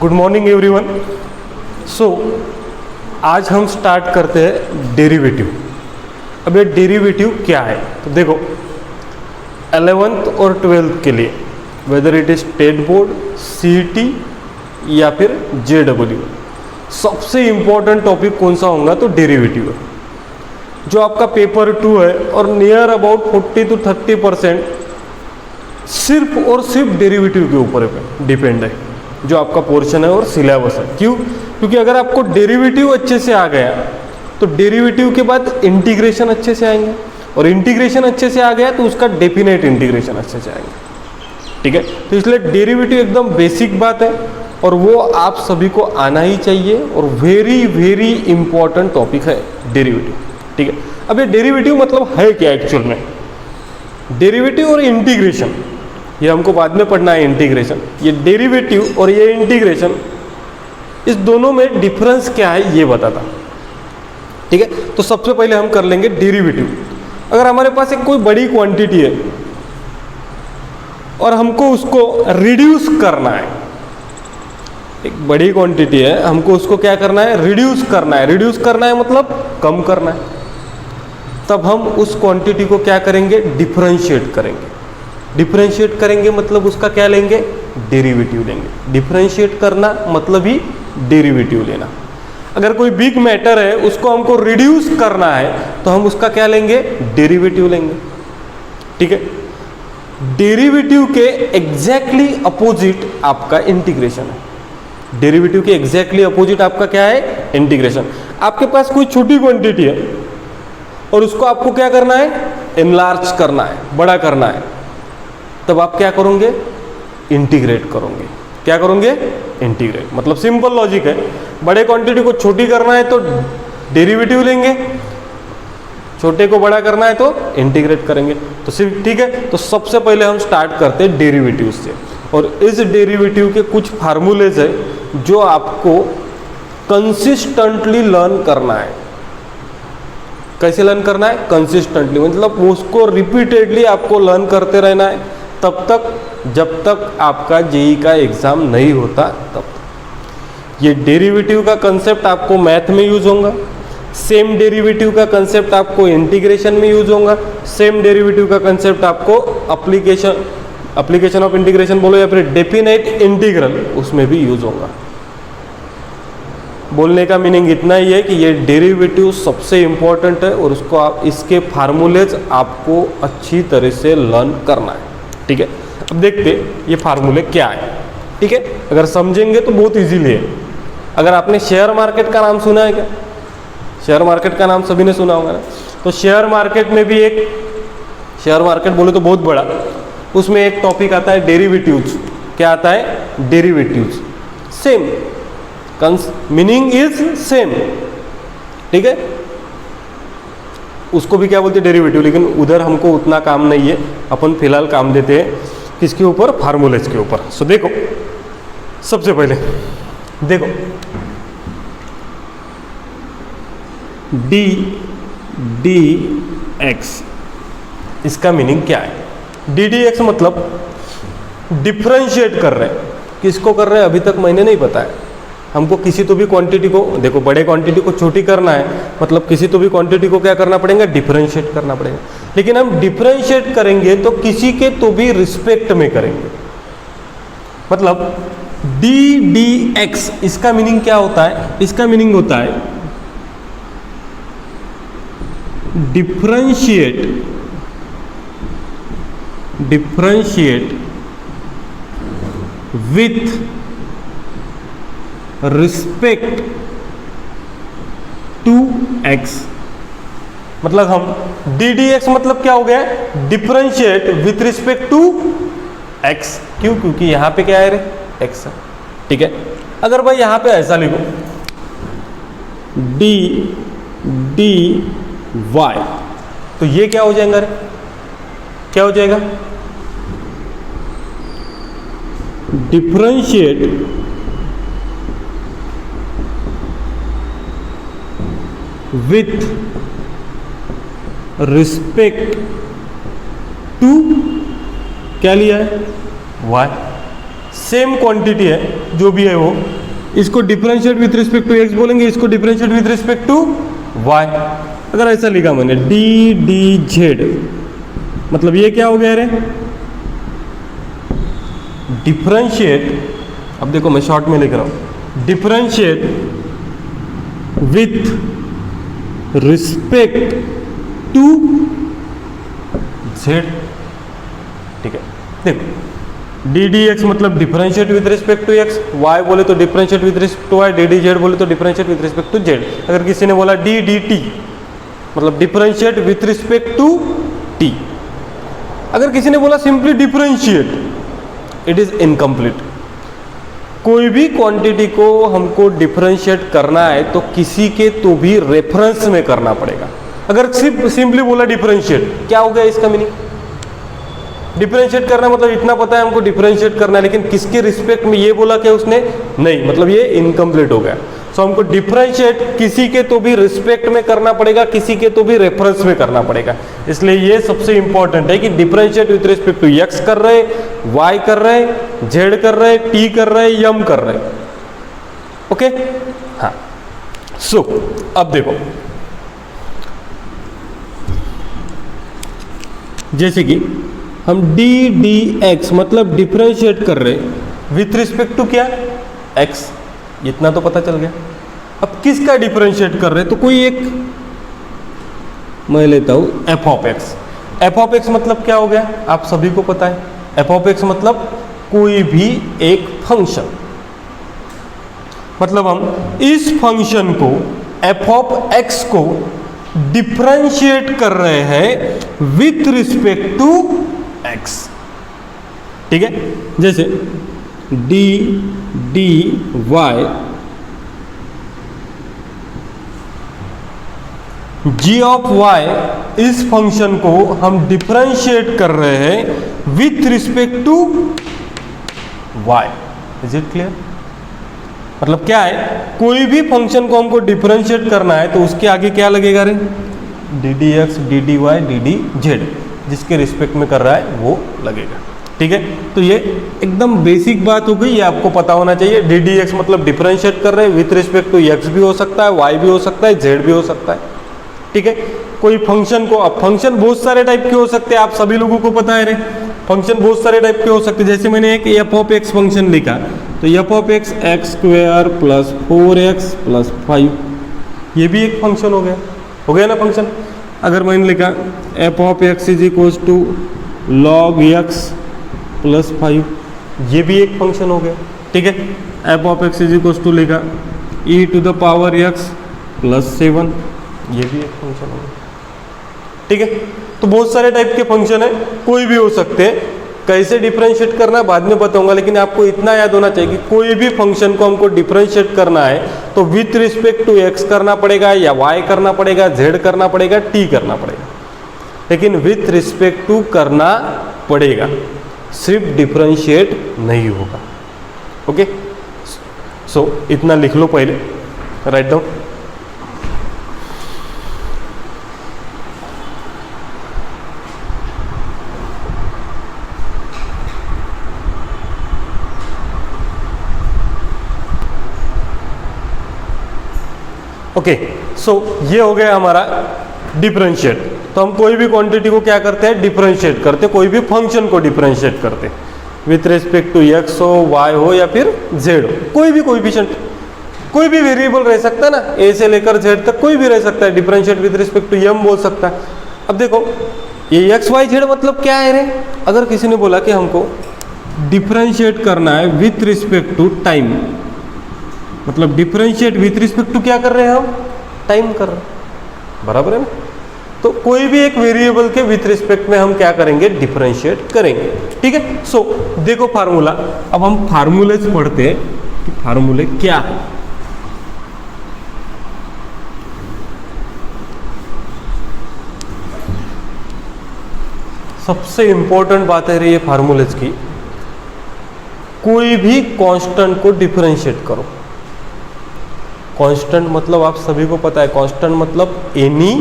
Good morning everyone. सो आज हम start करते हैं डेरिवेटिव। अब ये डेरिवेटिव क्या है तो देखो 11th और 12th के लिए whether it is state board, CET या फिर जेडब्ल्यू, सबसे इंपॉर्टेंट टॉपिक कौन सा होगा तो डेरिवेटिव है। जो आपका पेपर 2 है और नियर अबाउट 40 to 30% सिर्फ और सिर्फ डेरिवेटिव के ऊपर डिपेंड है जो आपका पोर्शन है और सिलेबस है। क्यों? क्योंकि अगर आपको डेरिवेटिव अच्छे से आ गया तो डेरिवेटिव के बाद इंटीग्रेशन अच्छे से आएंगे और इंटीग्रेशन अच्छे से आ गया तो उसका डेफिनेट इंटीग्रेशन अच्छे से आएंगे। ठीक है, तो इसलिए डेरिवेटिव एकदम बेसिक बात है और वो आप सभी को आना ही चाहिए और वेरी वेरी इंपॉर्टेंट टॉपिक है डेरिवेटिव। ठीक है, अब ये डेरिवेटिव मतलब है क्या एक्चुअल में? डेरिवेटिव और इंटीग्रेशन ये हमको बाद में पढ़ना है। इंटीग्रेशन, ये डेरिवेटिव और ये इंटीग्रेशन, इस दोनों में डिफरेंस क्या है ये बताता। ठीक है, तो सबसे पहले हम कर लेंगे डेरिवेटिव। अगर हमारे पास एक कोई बड़ी क्वांटिटी है और हमको उसको रिड्यूस करना है, एक बड़ी क्वांटिटी है, हमको उसको क्या करना है? रिड्यूस करना है। रिड्यूस करना है मतलब कम करना है। तब हम उस क्वांटिटी को क्या करेंगे? डिफरेंशिएट करेंगे। डिफरेंशिएट करेंगे मतलब उसका क्या लेंगे? डेरिवेटिव लेंगे। डिफरेंशिएट करना मतलब ही डेरिवेटिव लेना। अगर कोई बिग मैटर है उसको हमको रिड्यूस करना है तो हम उसका क्या लेंगे? डेरिवेटिव लेंगे। ठीक है, डेरिवेटिव के एग्जैक्टली अपोजिट आपका इंटीग्रेशन है। डेरिवेटिव के एग्जैक्टली अपोजिट आपका क्या है? इंटीग्रेशन। आपके पास कोई छोटी क्वांटिटी है और उसको आपको क्या करना है? एनलार्ज करना है, बड़ा करना है। तब आप क्या करोगे? इंटीग्रेट करोगे। क्या करोगे? इंटीग्रेट। मतलब सिंपल लॉजिक है, बड़े क्वांटिटी को छोटी करना है तो डेरिवेटिव लेंगे, छोटे को बड़ा करना है तो इंटीग्रेट करेंगे। तो सिर्फ ठीक है, तो सबसे पहले हम स्टार्ट करते हैं डेरिवेटिव से और इस डेरिवेटिव के कुछ फार्मूलेज है जो आपको कंसिस्टेंटली लर्न करना है। कैसे लर्न करना है? कंसिस्टेंटली, मतलब उसको रिपीटेडली आपको लर्न करते रहना है तब तक जब तक आपका जेईई का एग्जाम नहीं होता तब तक। ये डेरिवेटिव का कंसेप्ट आपको मैथ में यूज होगा, सेम डेरिवेटिव का कंसेप्ट आपको इंटीग्रेशन में यूज होगा, सेम डेरिवेटिव का कंसेप्ट आपको एप्लीकेशन ऑफ इंटीग्रेशन बोलो या फिर डेफिनेट इंटीग्रल, उसमें भी यूज होगा। बोलने का मीनिंग इतना ही है कि ये डेरिवेटिव सबसे इंपॉर्टेंट है और उसको आप इसके फार्मूलेज आपको अच्छी तरह से लर्न करना है। ठीक है, अब देखते ये फार्मूले क्या है। ठीक है, अगर समझेंगे तो बहुत इजीली है। अगर आपने शेयर मार्केट का नाम सुना है क्या? शेयर मार्केट का नाम सभी ने सुना होगा ना। तो शेयर मार्केट में भी एक, शेयर मार्केट बोले तो बहुत बड़ा, उसमें एक टॉपिक आता है डेरिवेटिव्स। क्या आता है? Derivatives. Same meaning is same. ठीक है, उसको भी क्या बोलते हैं? डेरिवेटिव। लेकिन उधर हमको उतना काम नहीं है, अपन फिलहाल काम देते हैं किसके ऊपर? फार्मूलेज के ऊपर। सो देखो, सबसे पहले देखो डी एक्स, इसका मीनिंग क्या है? डी एक्स मतलब डिफरेंशिएट कर रहे हैं। किसको कर रहे हैं अभी तक मैंने नहीं बताया। हमको किसी तो भी क्वांटिटी को, देखो बड़े क्वांटिटी को छोटी करना है मतलब किसी तो भी क्वांटिटी को क्या करना पड़ेगा? डिफरेंशिएट करना पड़ेगा। लेकिन हम डिफरेंशिएट करेंगे तो किसी के तो भी रिस्पेक्ट में करेंगे। मतलब डी एक्स, इसका मीनिंग क्या होता है? इसका मीनिंग होता है differentiate with respect to x. मतलब हम डी एक्स मतलब क्या हो गया? Differentiate with respect to x. क्यों? क्योंकि यहां पे क्या है रे? एक्स है। ठीक है, अगर भाई यहां पे ऐसा लिखो डी वाई तो ये क्या हो जाएगा रे? क्या हो जाएगा? डिफरेंशिएट विथ रिस्पेक्ट टू क्या लिया है? y। सेम क्वांटिटी है जो भी है वो, इसको differentiate with respect to x बोलेंगे, इसको differentiate with respect to y. अगर ऐसा लिखा मैंने डी डी जेड, मतलब ये क्या हो गया रे, डिफरेंशिएट, अब देखो मैं शॉर्ट में लिख रहा हूं, differentiate with respect to z. ठीक है, देखो डी डी एक्स मतलब differentiate with respect to x, y बोले तो differentiate with respect to y, d d z बोले तो differentiate with respect to z. अगर किसी ने बोला डी डी टी मतलब differentiate with respect to t. अगर किसी ने बोला simply differentiate, it is incomplete. कोई भी क्वांटिटी को हमको डिफरेंशिएट करना है तो किसी के तो भी रेफरेंस में करना पड़ेगा। अगर सिर्फ सिंपली बोला डिफरेंशिएट, क्या हो गया इसका मीनिंग? डिफरेंशिएट करना मतलब इतना पता है हमको डिफरेंशिएट करना है, लेकिन किसके रिस्पेक्ट में ये बोला क्या उसने? नहीं, मतलब ये इनकम्प्लीट हो गया। सो हमको डिफरेंशिएट किसी के तो भी रिस्पेक्ट में करना पड़ेगा, किसी के तो भी रेफरेंस में करना पड़ेगा। इसलिए ये सबसे इंपॉर्टेंट है कि differentiate with respect to x कर रहे, वाई कर रहे, जेड कर रहे, टी कर रहे, यम कर रहे। ओके, हाँ। सो अब देखो, जैसे कि हम डी डी एक्स मतलब डिफरेंशिएट कर रहे विथ रिस्पेक्ट टू क्या? एक्स, इतना तो पता चल गया। अब किसका डिफरेंशिएट कर रहे? तो कोई एक मैं लेता हूं F of x. F of x मतलब क्या हो गया? आप सभी को पता है, एफ ऑफ एक्स मतलब कोई भी एक फंक्शन। मतलब हम इस फंक्शन को एफ ऑफ एक्स को डिफरेंशिएट कर रहे हैं विथ रिस्पेक्ट टू एक्स। ठीक है, जैसे d d y g of y, इस फंक्शन को हम डिफरेंशिएट कर रहे हैं with respect to y. Is it clear? मतलब क्या है, कोई भी फंक्शन को हमको डिफरेंशिएट करना है तो उसके आगे क्या लगेगा रे? D d x, d d y, d d z, जिसके रिस्पेक्ट में कर रहा है वो लगेगा। ठीक है, तो ये एकदम बेसिक बात हो गई, ये आपको पता होना चाहिए। डी डी एक्स मतलब डिफरेंशिएट कर रहे हैं विथ रिस्पेक्ट टू एक्स भी हो सकता है, वाई भी हो सकता है, जेड भी हो सकता है। ठीक है, कोई फंक्शन को, अब फंक्शन बहुत सारे टाइप के हो सकते हैं, आप सभी लोगों को पता है रे, फंक्शन बहुत सारे टाइप के हो सकते हैं। जैसे मैंने एक एफ ऑफ एक्स फंक्शन लिखा, तो F of x x square plus 4x plus 5, ये भी एक फंक्शन हो गया ना फंक्शन। अगर मैंने लिखा f of x is equals to log x plus 5, ये भी एक फंक्शन हो गया। ठीक है, f of x is equals to लिखा e to the power x plus 7, ये भी एक फंक्शन हो गया। ठीक है, तो बहुत सारे टाइप के फंक्शन है, कोई भी हो सकते हैं। कैसे डिफरेंशिएट करना बाद में बताऊंगा, लेकिन आपको इतना याद होना चाहिए कि कोई भी फंक्शन को हमको डिफरेंशिएट करना है तो विथ रिस्पेक्ट टू एक्स करना पड़ेगा, या वाई करना पड़ेगा, जेड करना पड़ेगा, टी करना पड़ेगा, लेकिन विथ रिस्पेक्ट टू करना पड़ेगा, सिर्फ डिफरेंशिएट नहीं होगा। ओके, सो इतना लिख लो पहले, राइट डाउन। ओके, सो ये हो गया हमारा डिफरेंशिएट। तो हम कोई भी क्वांटिटी को क्या करते हैं? डिफरेंशिएट करते हैं, कोई भी फंक्शन को डिफरेंशिएट करते हैं विथ रिस्पेक्ट टू एक्स हो, वाई हो या फिर जेड हो, कोई भी कोएफिशिएंट, कोई भी वेरिएबल रह सकता है ना, ए से लेकर जेड तक कोई भी रह सकता है, differentiate with respect to m बोल सकता है। अब देखो ये एक्स वाई जेड मतलब क्या है रे? अगर किसी ने बोला कि हमको डिफरेंशिएट करना है विथ रिस्पेक्ट टू टाइम, मतलब डिफरेंशिएट विथ रिस्पेक्ट टू क्या कर रहे हैं हम? टाइम कर रहे हैं, बराबर है ना। तो कोई भी एक वेरिएबल के विथ रिस्पेक्ट में हम क्या करेंगे? डिफरेंशिएट करेंगे। ठीक है, सो देखो फार्मूला, अब हम फार्मूले पढ़ते हैं कि फार्मूले क्या है। सबसे इंपॉर्टेंट बात है ये फार्मूलेज की, कोई भी कांस्टेंट को डिफरेंशिएट करो। कांस्टेंट मतलब आप सभी को पता है, कांस्टेंट मतलब एनी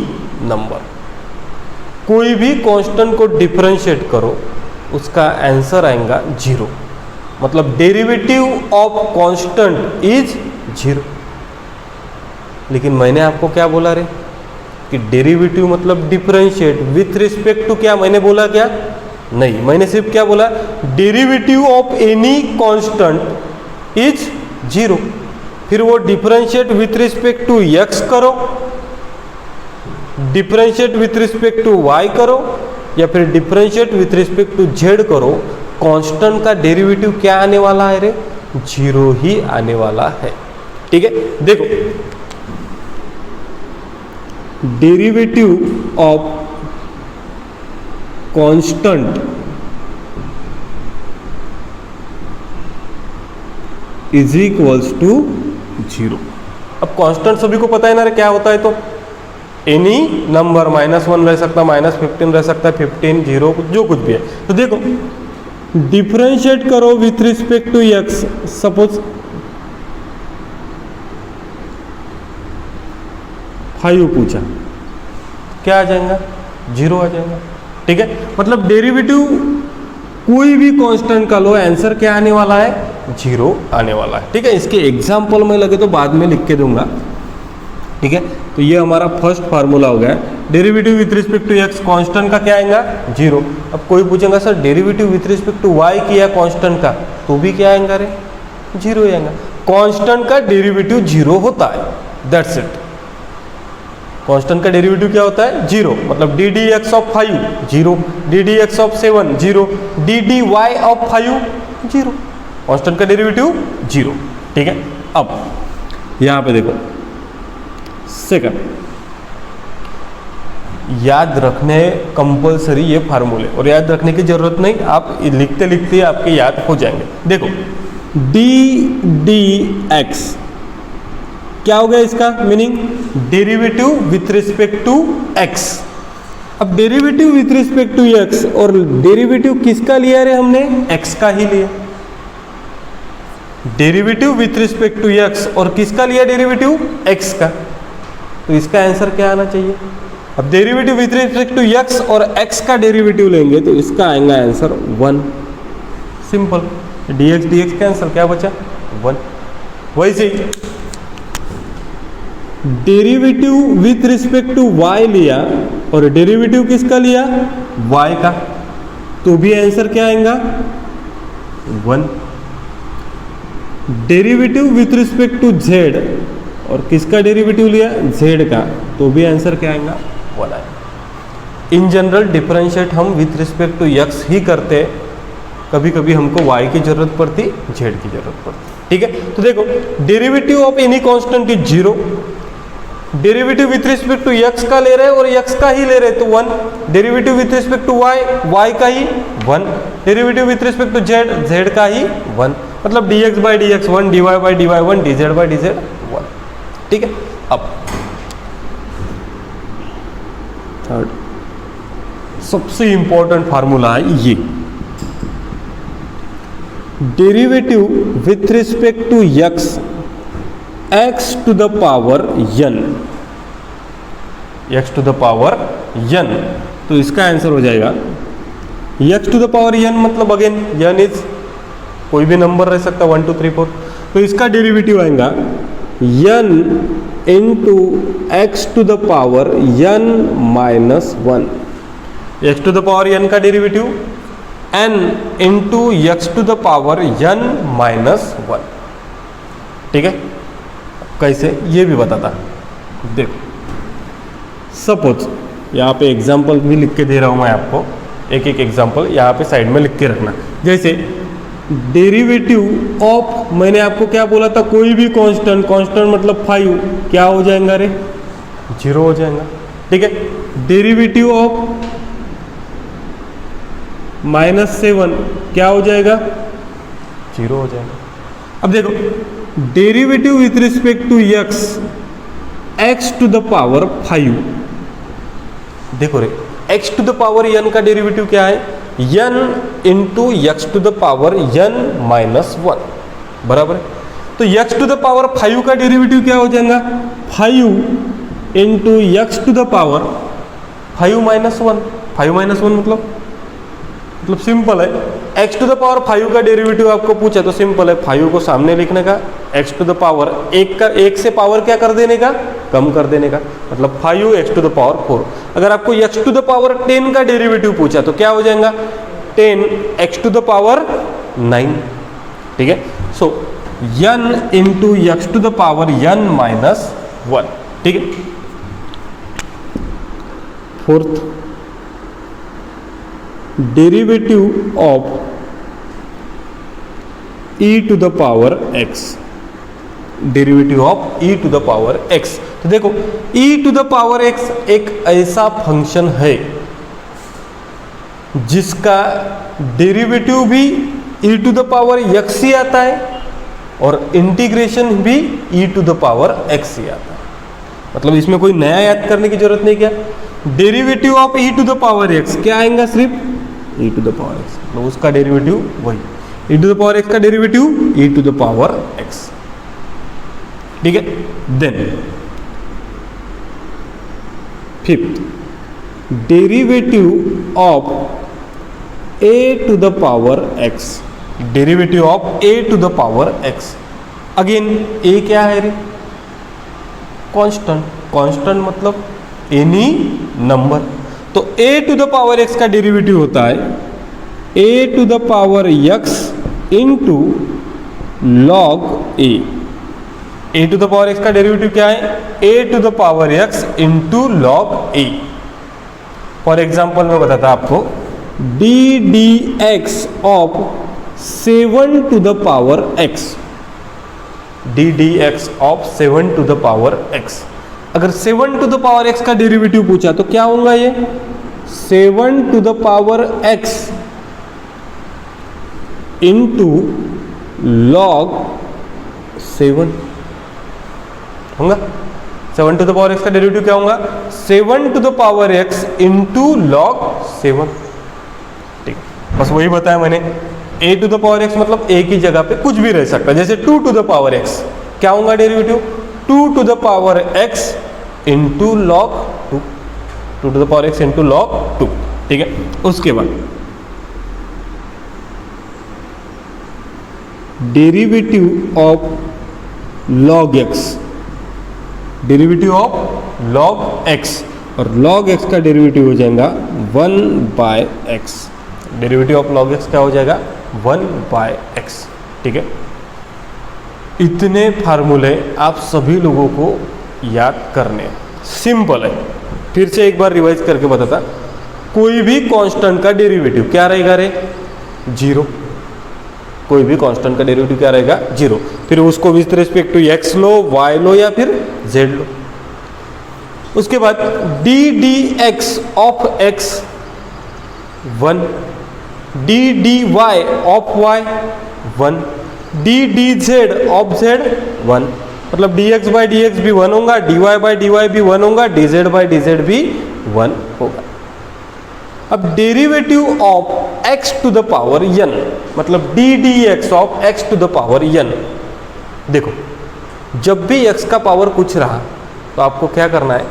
नंबर। कोई भी कांस्टेंट को डिफरेंशिएट करो, उसका आंसर आएगा 0। मतलब डेरिवेटिव ऑफ कांस्टेंट इज 0। लेकिन मैंने आपको क्या बोला रे कि डेरिवेटिव मतलब डिफरेंशिएट विथ रिस्पेक्ट टू क्या, मैंने बोला क्या? नहीं, मैंने सिर्फ क्या बोला, derivative of any constant is 0। फिर वो differentiate with respect to x करो, differentiate with respect to y करो, या फिर differentiate with respect to z करो, कांस्टेंट का डेरिवेटिव क्या आने वाला है रे? 0 ही आने वाला है। ठीक है, देखो derivative of constant is equals to 0। अब कांस्टेंट सभी को पता है ना रे क्या होता है, तो एनी नंबर -1 रह सकता है, -15 रह सकता है, 15, 0 जो कुछ भी है। तो देखो डिफरेंशिएट करो with respect to x, suppose 5 पूछा, क्या आ जाएगा? 0 आ जाएगा। ठीक है, मतलब डेरिवेटिव कोई भी कांस्टेंट का लो, आंसर क्या आने वाला है? 0 आने वाला है। ठीक है, इसके एग्जाम्पल में लगे तो बाद में लिख के दूंगा। ठीक है, तो ये हमारा फर्स्ट फार्मूला हो गया, derivative with respect to x constant का क्या आएगा? 0। अब कोई पूछेगा sir derivative with respect to y किया कांस्टेंट का, तो भी क्या आएगा रे? 0 आएगा। कांस्टेंट का डेरिवेटिव 0 होता है, दैट्स इट। कांस्टेंट का डेरिवेटिव क्या होता है? 0। मतलब d d x of 5 0, d d x of 7 0, d d y of 5 0। Constant का डेरिवेटिव 0। ठीक है, अब यहां पे देखो सेकंड, याद रखने कंपलसरी ये फार्मूले, और याद रखने की जरूरत नहीं, आप लिखते लिखते आपके याद हो जाएंगे। देखो डी डी एक्स क्या हो गया, इसका meaning derivative with respect to x। अब derivative with respect to x, और डेरिवेटिव किसका लिया रे हमने? x का ही लिया। Derivative with respect to x और किसका लिया डेरिवेटिव? x का। तो इसका आंसर क्या आना चाहिए? अब derivative with respect to x और x का डेरिवेटिव लेंगे तो इसका आएगा आंसर 1। सिंपल, dx dx का आंसर क्या बचा? 1। वैसे ही derivative with respect to y लिया और डेरिवेटिव किसका लिया? y का, तो भी आंसर क्या आएगा? 1। Derivative with respect to z और किसका डेरिवेटिव लिया? z का, तो भी आंसर क्या आएगा? 1 आएगा। इन जनरल डिफरेंशिएट हम विथ रिस्पेक्ट टू x ही करते हैं, कभी कभी हमको y की जरूरत पड़ती, z की जरूरत पड़ती। ठीक है, तो देखो derivative of any constant is 0, derivative with respect to x का ले रहे और x का ही ले रहे तो 1, derivative with respect to y का ही 1, derivative with respect to z का ही 1, मतलब dx by dx 1, dy by dy 1, dz by dz 1। ठीक है, अब थर्ड सबसे इंपॉर्टेंट फार्मूला है ये, derivative with respect to x to the power n, x to the power n, तो इसका आंसर हो जाएगा x to the power n, मतलब अगेन n इज कोई भी नंबर रह सकता है 1 2 3 4, तो इसका डेरिवेटिव आएगा n into x to the power n minus 1। x to the power n का derivative n into x to the power n minus 1। ठीक है, कैसे ये भी बताता। देखो सपोज यहाँ पे एग्जाम्पल भी लिख के दे रहा हूँ मैं आपको, एक एक एग्जाम्पल यहाँ पे साइड में लिख के रखना। जैसे डेरिवेटिव ऑफ, मैंने आपको क्या बोला था, कोई भी कांस्टेंट, कांस्टेंट मतलब 5, क्या हो जाएगा रे? 0 हो जाएगा। ठीक है, डेरिवेटिव ऑफ -7 क्या हो जाएगा? 0 हो जाएगा। अब देखो derivative with respect to x to the power 5, देखो रे x to the power n का डेरिवेटिव क्या है? n into x to the power n minus 1 बराबर है। तो x टू द पावर 5 का डेरिवेटिव क्या हो जाएगा? 5 into x to the power 5 minus 1, 5 minus 1 मतलब सिंपल है x टू द पावर 5 का डेरिवेटिव आपको पूछा तो सिंपल है, 5 को सामने लिखने का, x टू द पावर 1 से पावर क्या कर देने का, कम कर देने का, मतलब 5x टू द पावर 4। अगर आपको x टू द पावर 10 का डेरिवेटिव पूछा तो क्या हो जाएगा, 10x टू द पावर 9। ठीक है, so n into x to the power n minus 1। ठीक है, fourth, derivative of e to the power x, derivative of e to the power x। तो देखो e to the power x एक ऐसा function है जिसका डेरिवेटिव भी e to the power x ही आता है और इंटीग्रेशन भी e to the power x ही आता है। मतलब इसमें कोई नया याद करने की जरूरत नहीं। क्या derivative of e to the power x क्या आएगा, सिर्फ e to the power x, तो उसका डेरिवेटिव वही e to the power x का derivative e to the power x। ठीक है, then fifth, derivative of a to the power x, derivative of a to the power x। Again a क्या है रे, constant, constant मतलब any number. तो a to the power x का derivative होता है a to the power x into log a। a to the power x का derivative क्या है, a to the power x into log a। For example मैं बताता आपको, d d x of 7 to the power x, d d x of 7 to the power x। अगर 7 to the power x का derivative पूछा तो क्या होगा, ये 7 to the power x into log 7 होगा। 7 टू द पावर x का derivative क्या होगा, 7 to the power x into log 7। ठीक, बस वही बताया मैंने। a to the power x मतलब a की जगह पे कुछ भी रह सकता है, जैसे 2 टू द पावर x क्या होगा derivative, 2 to the power x into log 2, 2 to the power x into log 2। ठीक है, उसके बाद derivative of log x, derivative of log x, और लॉग x का डेरिवेटिव हो जाएगा 1/x। Derivative of log x क्या हो जाएगा, 1/x। ठीक है, इतने फार्मूले आप सभी लोगों को याद करने, सिंपल है। फिर से एक बार रिवाइज करके बताता, कोई भी कांस्टेंट का डेरिवेटिव क्या रहेगा रे, 0। कोई भी कांस्टेंट का डेरिवेटिव क्या रहेगा, 0। फिर उसको विद रिस्पेक्ट टू x लो, y लो या फिर z लो। उसके बाद d d x of x 1, d d y of y 1, d d z of z 1, मतलब dx बाई डी एक्स भी 1 होगा, dy बाई डी वाई भी 1 होगा, dz बाई डी जेड भी 1 होगा। अब derivative of x to the power n मतलब d d x of x to the power n। देखो जब भी x का पावर कुछ रहा तो आपको क्या करना है,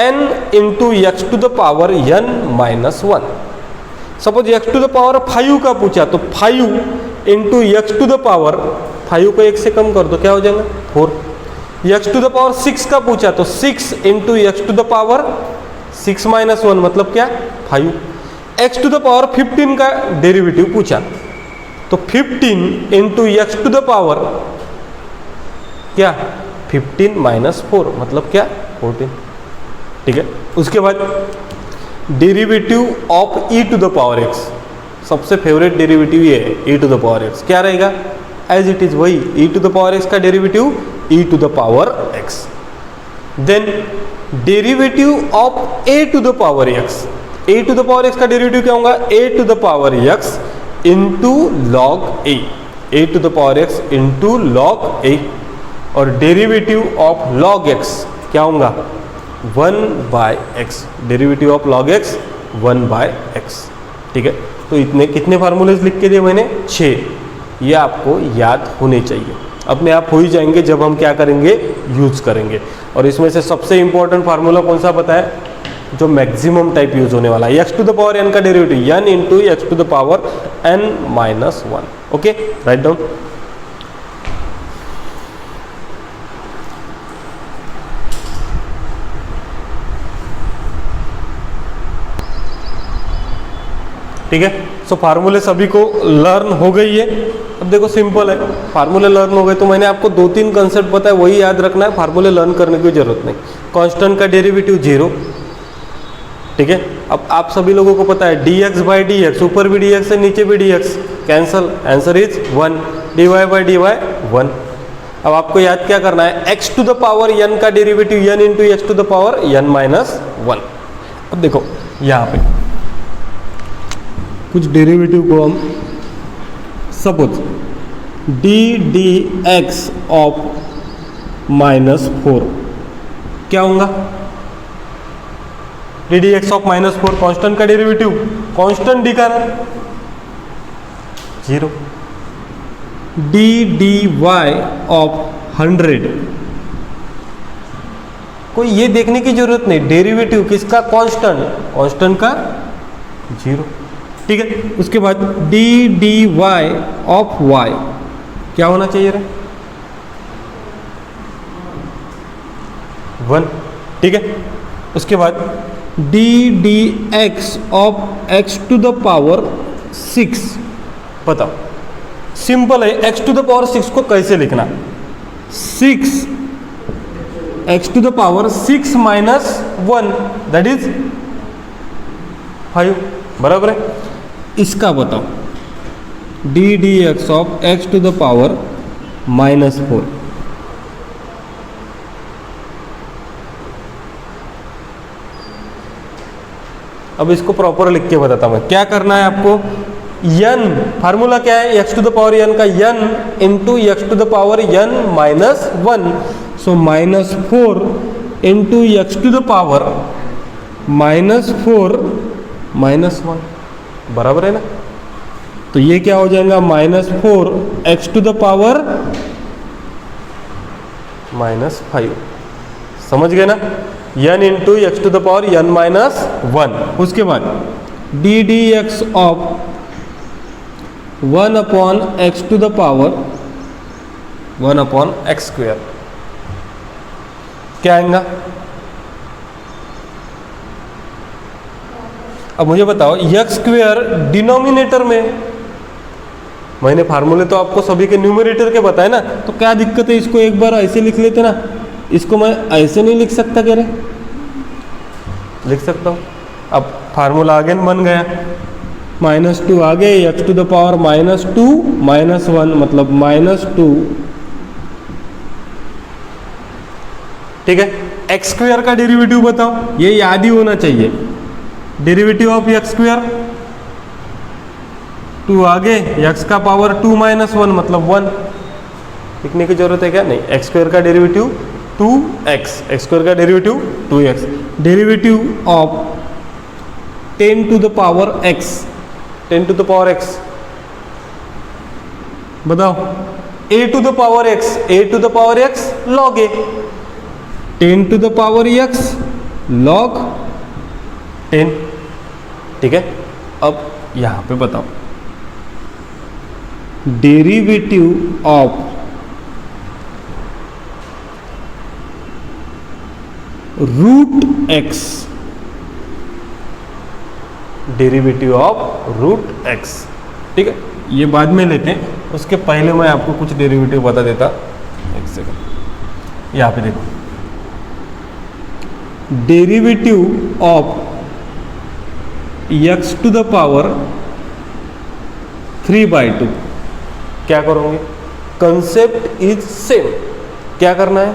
n into x to the power n minus 1। Suppose x to the power 5 का पूछा तो 5 into x to the power 5 को 1 से कम कर दो, क्या हो जाएगा 4। x टू द पावर 6 का पूछा तो 6 into x to the power 6 minus 1 मतलब क्या 5। x टू द पावर 15 का डेरिवेटिव पूछा तो 15 into x to the power क्या 15 माइनस 4 मतलब क्या 14। ठीक है, उसके बाद derivative of e to the power x, सबसे फेवरेट डेरिवेटिव ये है e to the power x, क्या रहेगा एज इट इज वही e to the power x का derivative e to the power x। Then derivative of a to the power x, a to the power x का derivative क्या होगा a to the power x into log a, a to the power x into log a। और derivative of log x क्या होगा 1/x, derivative of log x 1/x। ठीक है, तो इतने कितने फार्मूलेज लिख के दिए मैंने 6, ये आपको याद होने चाहिए, अपने आप हो ही जाएंगे जब हम क्या करेंगे यूज करेंगे। और इसमें से सबसे इंपॉर्टेंट फार्मूला कौन सा बताया, जो मैक्सिमम टाइप यूज होने वाला है। X to the power n का derivative n into x to the power n minus one. Okay, write down. ठीक है, सो फार्मूले सभी को लर्न हो गई है। अब देखो सिंपल है, फार्मूले लर्न हो गए तो मैंने आपको 2-3 कंसेप्ट बताया, वही याद रखना है, फार्मूले लर्न करने की जरूरत नहीं। कांस्टेंट का डेरिवेटिव 0, ठीक है। अब आप सभी लोगों को पता है dx बाई डी एक्स, ऊपर भी dx है नीचे भी dx, cancel, answer is 1, dy by dy 1। अब आपको याद क्या करना है, x to the power n का derivative n into x to the power n minus 1। अब देखो यहाँ पे कुछ डेरिवेटिव को हम suppose d x of minus 4 क्या होगा, d x of minus 4 constant का डेरिवेटिव, कॉन्स्टेंट डी का 0, डी वाई ऑफ 100, कोई ये देखने की जरूरत नहीं, डेरिवेटिव किसका, कांस्टेंट का 0, ठीक है। उसके बाद डी वाई ऑफ वाई क्या होना चाहिए रे, 1, ठीक है। उसके बाद d x of x to the power 6, बताओ सिंपल है, एक्स टू द पावर 6 को कैसे लिखना, 6 x to the power 6 minus 1 that is 5, बराबर है। इसका बताओ d x of x to the power minus 4, अब इसको प्रॉपर लिख के बताता हूं मैं, क्या करना है आपको, n फार्मूला क्या है, x to the power n का n into x to the power n minus 1, so minus 4 into x to the power minus 4 minus 1, बराबर है ना। तो ये क्या हो जाएगा, minus 4 x to the power minus 5, समझ गए ना, n into x to the power n minus 1। उसके बाद d x of 1 upon x to the power 1 upon x square क्या आएगा। अब मुझे बताओ एक्स स्क्वेयर डिनोमिनेटर में, मैंने फार्मूले तो आपको सभी के न्यूमरेटर के बताए ना, तो क्या दिक्कत है, इसको एक बार ऐसे लिख लेते ना, इसको मैं ऐसे नहीं लिख सकता, कह रहे लिख सकता हूँ। अब फार्मूला अगेन बन गया, माइनस 2 आ गए, x to the power minus 2 minus 1 मतलब माइनस 2, ठीक है। एक्स स्क्वेयर का डेरिवेटिव बताओ, ये याद ही होना चाहिए, डेरिवेटिव ऑफ एक्स स्क्वेयर 2 आगे, एक्स का पावर 2 माइनस 1 मतलब 1, लिखने की जरूरत है क्या, नहीं। एक्स स्क्वेयर का डेरिवेटिव 2x, एक्स स्क्वेयर का derivative 2x, derivative of 10 to the power x, 10 to the power x बताओ, a to the power x, a to the power x log a, 10 to the power x log 10, ठीक है। अब यहां पे बताओ derivative of root x, derivative of root x, ठीक है। ये बाद में लेते हैं, उसके पहले मैं आपको कुछ डेरिवेटिव बता देता, एक सेकंड। यहाँ पे देखो derivative of x to the power 3/2 क्या करोगे, कंसेप्ट इज सेम, क्या करना है,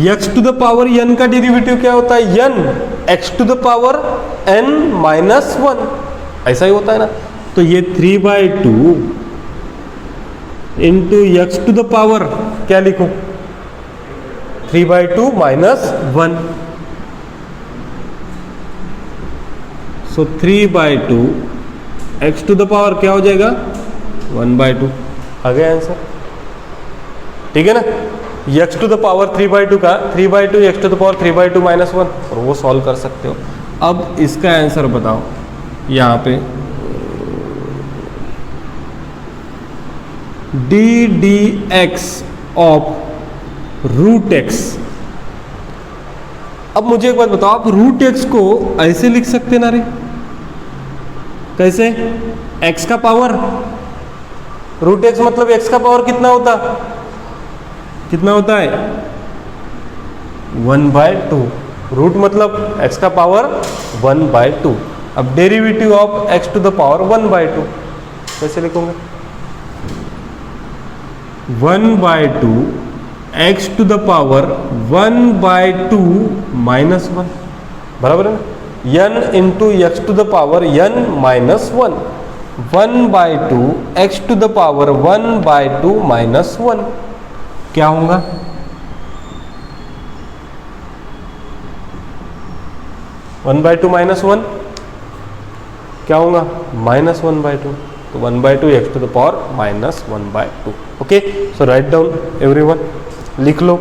x to the power n का डेरिवेटिव क्या होता है, n x to the power n minus 1, ऐसा ही होता है ना। तो ये 3/2 into x to the power क्या लिखूं, 3/2 minus 1, so 3/2 x to the power क्या हो जाएगा 1/2, आ गया आंसर, ठीक है ना। एक्स टू द पावर 3/2 का 3/2 एक्स टू द पावर 3/2 -1, और वो सॉल्व कर सकते हो। अब इसका आंसर बताओ यहाँ पे ddx ऑफ रूट एक्स। अब मुझे एक बात बताओ, आप रूट एक्स को ऐसे लिख सकते ना रे? कैसे? x का पावर, रूट एक्स मतलब x का पावर कितना होता है 1/2। रूट मतलब x का पावर 1/2। अब derivative of x to the power 1/2 कैसे लिखोगे? 1/2 x टू द पावर 1/2 -1, बराबर है ना? n into x to the power n -1, 1/2 x to the power 1/2 -1 क्या होगा? (1/2 -1) क्या होगा? -1/2। तो 1/2 x to the power -1/2। Okay, so right down everyone, लिख लो।